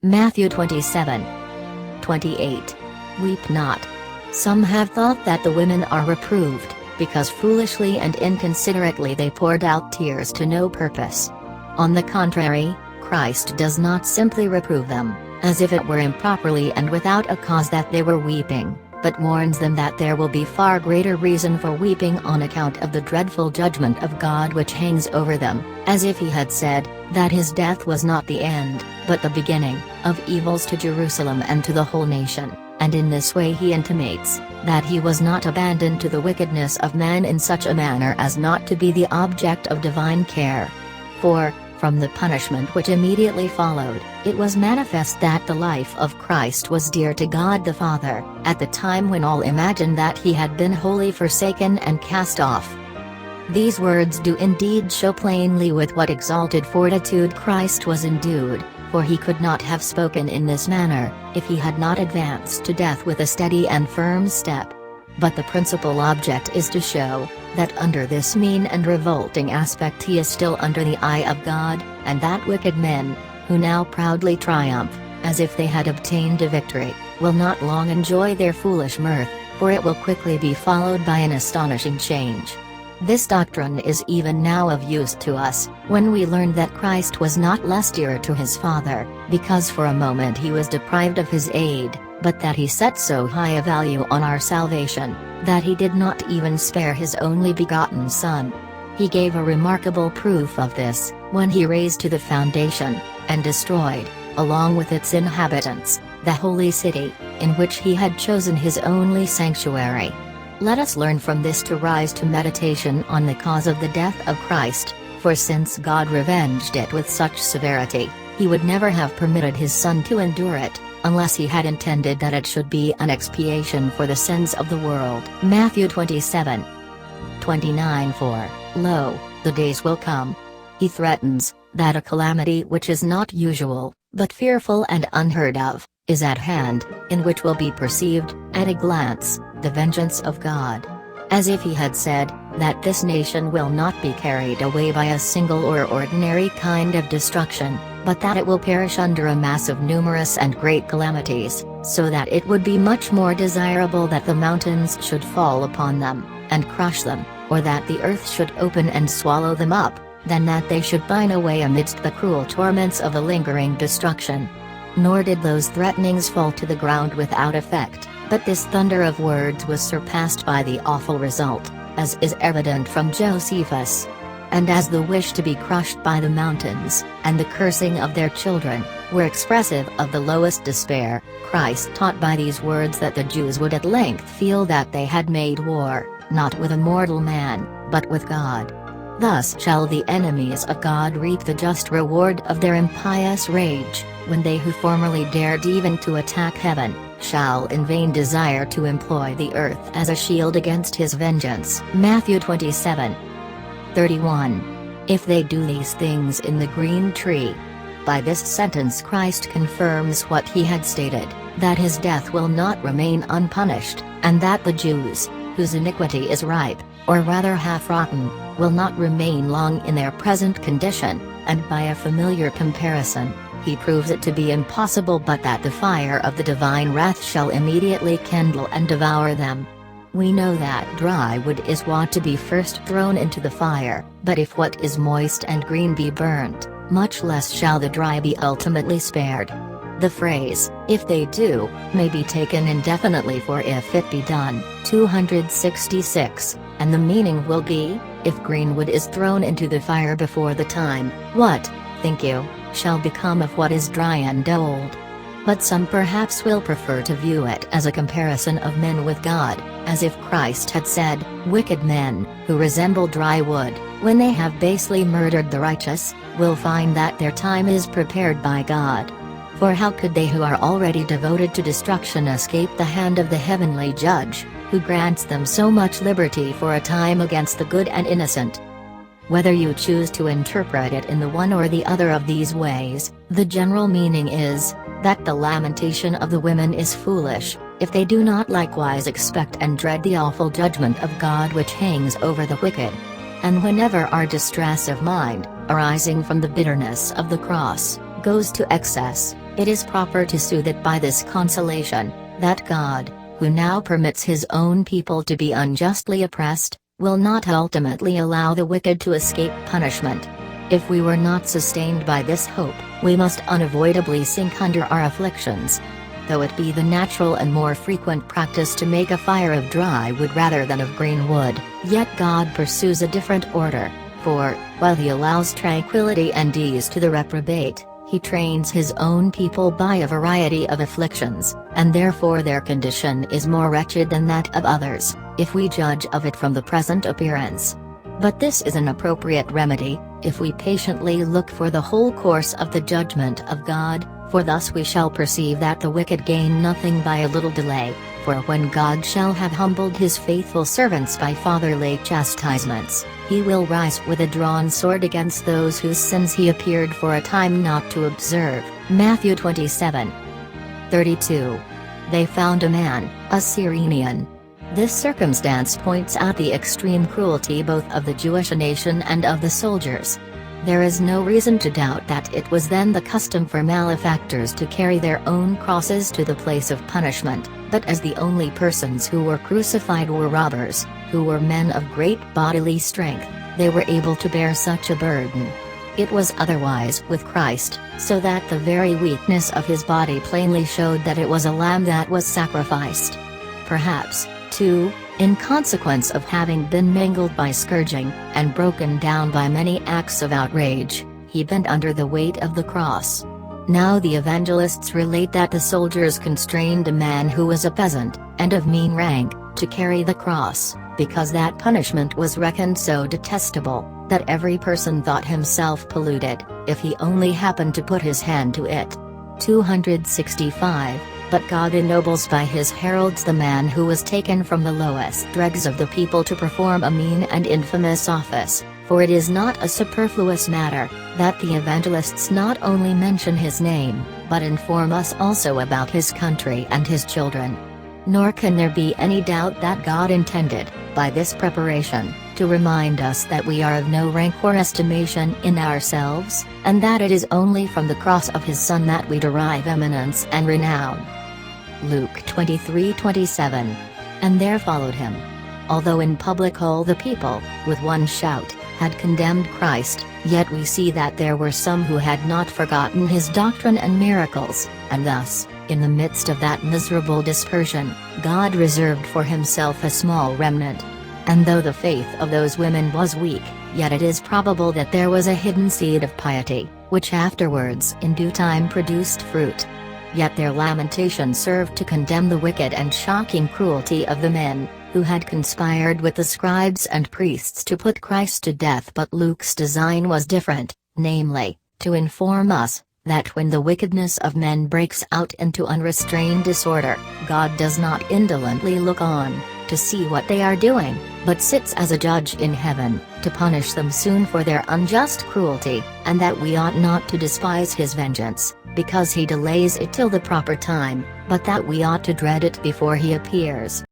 Matthew 27:28. Weep not. Some have thought that the women are reproved, because foolishly and inconsiderately they poured out tears to no purpose. On the contrary, Christ does not simply reprove them, as if it were improperly and without a cause that they were weeping, but warns them that there will be far greater reason for weeping on account of the dreadful judgment of God which hangs over them, as if he had said, that his death was not the end, but the beginning, of evils to Jerusalem and to the whole nation, and in this way he intimates, that he was not abandoned to the wickedness of men in such a manner as not to be the object of divine care. For, from the punishment which immediately followed, it was manifest that the life of Christ was dear to God the Father, at the time when all imagined that he had been wholly forsaken and cast off. These words do indeed show plainly with what exalted fortitude Christ was endued, for he could not have spoken in this manner, if he had not advanced to death with a steady and firm step. But the principal object is to show, that under this mean and revolting aspect he is still under the eye of God, and that wicked men, who now proudly triumph, as if they had obtained a victory, will not long enjoy their foolish mirth, for it will quickly be followed by an astonishing change. This doctrine is even now of use to us, when we learn that Christ was not less dear to his Father, because for a moment he was deprived of his aid, but that he set so high a value on our salvation, that he did not even spare his only begotten Son. He gave a remarkable proof of this, when he razed to the foundation, and destroyed, along with its inhabitants, the holy city, in which he had chosen his only sanctuary. Let us learn from this to rise to meditation on the cause of the death of Christ, for since God revenged it with such severity, he would never have permitted his Son to endure it, unless he had intended that it should be an expiation for the sins of the world. Matthew 27:29. For, lo, the days will come. He threatens, that a calamity which is not usual, but fearful and unheard of, is at hand, in which will be perceived, at a glance, the vengeance of God. As if he had said, that this nation will not be carried away by a single or ordinary kind of destruction, but that it will perish under a mass of numerous and great calamities, so that it would be much more desirable that the mountains should fall upon them, and crush them, or that the earth should open and swallow them up, than that they should pine away amidst the cruel torments of a lingering destruction. Nor did those threatenings fall to the ground without effect, but this thunder of words was surpassed by the awful result, as is evident from Josephus. And as the wish to be crushed by the mountains, and the cursing of their children, were expressive of the lowest despair, Christ taught by these words that the Jews would at length feel that they had made war, not with a mortal man, but with God. Thus shall the enemies of God reap the just reward of their impious rage, when they who formerly dared even to attack heaven, shall in vain desire to employ the earth as a shield against his vengeance. Matthew 27:31. If they do these things in the green tree. By this sentence Christ confirms what he had stated, that his death will not remain unpunished, and that the Jews, whose iniquity is ripe, or rather half-rotten, will not remain long in their present condition, and by a familiar comparison, he proves it to be impossible but that the fire of the divine wrath shall immediately kindle and devour them. We know that dry wood is wont to be first thrown into the fire, but if what is moist and green be burnt, much less shall the dry be ultimately spared. The phrase, if they do, may be taken indefinitely for if it be done, 266, and the meaning will be, if green wood is thrown into the fire before the time, what, think you, shall become of what is dry and old? But some perhaps will prefer to view it as a comparison of men with God, as if Christ had said, wicked men, who resemble dry wood, when they have basely murdered the righteous, will find that their time is prepared by God. For how could they who are already devoted to destruction escape the hand of the heavenly Judge, who grants them so much liberty for a time against the good and innocent? Whether you choose to interpret it in the one or the other of these ways, the general meaning is, that the lamentation of the women is foolish, if they do not likewise expect and dread the awful judgment of God which hangs over the wicked. And whenever our distress of mind, arising from the bitterness of the cross, goes to excess, It is proper to soothe it by this consolation, that God, who now permits his own people to be unjustly oppressed, will not ultimately allow the wicked to escape punishment. If we were not sustained by this hope, we must unavoidably sink under our afflictions. Though it be the natural and more frequent practice to make a fire of dry wood rather than of green wood, yet God pursues a different order, for, while he allows tranquility and ease to the reprobate, he trains his own people by a variety of afflictions, and therefore their condition is more wretched than that of others, if we judge of it from the present appearance. But this is an appropriate remedy, if we patiently look for the whole course of the judgment of God, for thus we shall perceive that the wicked gain nothing by a little delay, for when God shall have humbled his faithful servants by fatherly chastisements, he will rise with a drawn sword against those whose sins he appeared for a time not to observe. Matthew 27:32. They found a man, a Cyrenian. This circumstance points out the extreme cruelty both of the Jewish nation and of the soldiers. There is no reason to doubt that it was then the custom for malefactors to carry their own crosses to the place of punishment, but as the only persons who were crucified were robbers, who were men of great bodily strength, they were able to bear such a burden. It was otherwise with Christ, so that the very weakness of his body plainly showed that it was a lamb that was sacrificed. Perhaps, too, in consequence of having been mangled by scourging, and broken down by many acts of outrage, he bent under the weight of the cross. Now the evangelists relate that the soldiers constrained a man who was a peasant, and of mean rank, to carry the cross, because that punishment was reckoned so detestable, that every person thought himself polluted, if he only happened to put his hand to it. 265. But God ennobles by his heralds the man who was taken from the lowest dregs of the people to perform a mean and infamous office, for it is not a superfluous matter, that the evangelists not only mention his name, but inform us also about his country and his children. Nor can there be any doubt that God intended, by this preparation, to remind us that we are of no rank or estimation in ourselves, and that it is only from the cross of his Son that we derive eminence and renown. Luke 23:27. And there followed him. Although in public all the people, with one shout, had condemned Christ, yet we see that there were some who had not forgotten his doctrine and miracles, and thus, in the midst of that miserable dispersion, God reserved for himself a small remnant. And though the faith of those women was weak, yet it is probable that there was a hidden seed of piety, which afterwards in due time produced fruit. Yet their lamentation served to condemn the wicked and shocking cruelty of the men, who had conspired with the scribes and priests to put Christ to death. But Luke's design was different, namely, to inform us, that when the wickedness of men breaks out into unrestrained disorder, God does not indolently look on, to see what they are doing, but sits as a judge in heaven, to punish them soon for their unjust cruelty, and that we ought not to despise his vengeance, because he delays it till the proper time, but that we ought to dread it before he appears.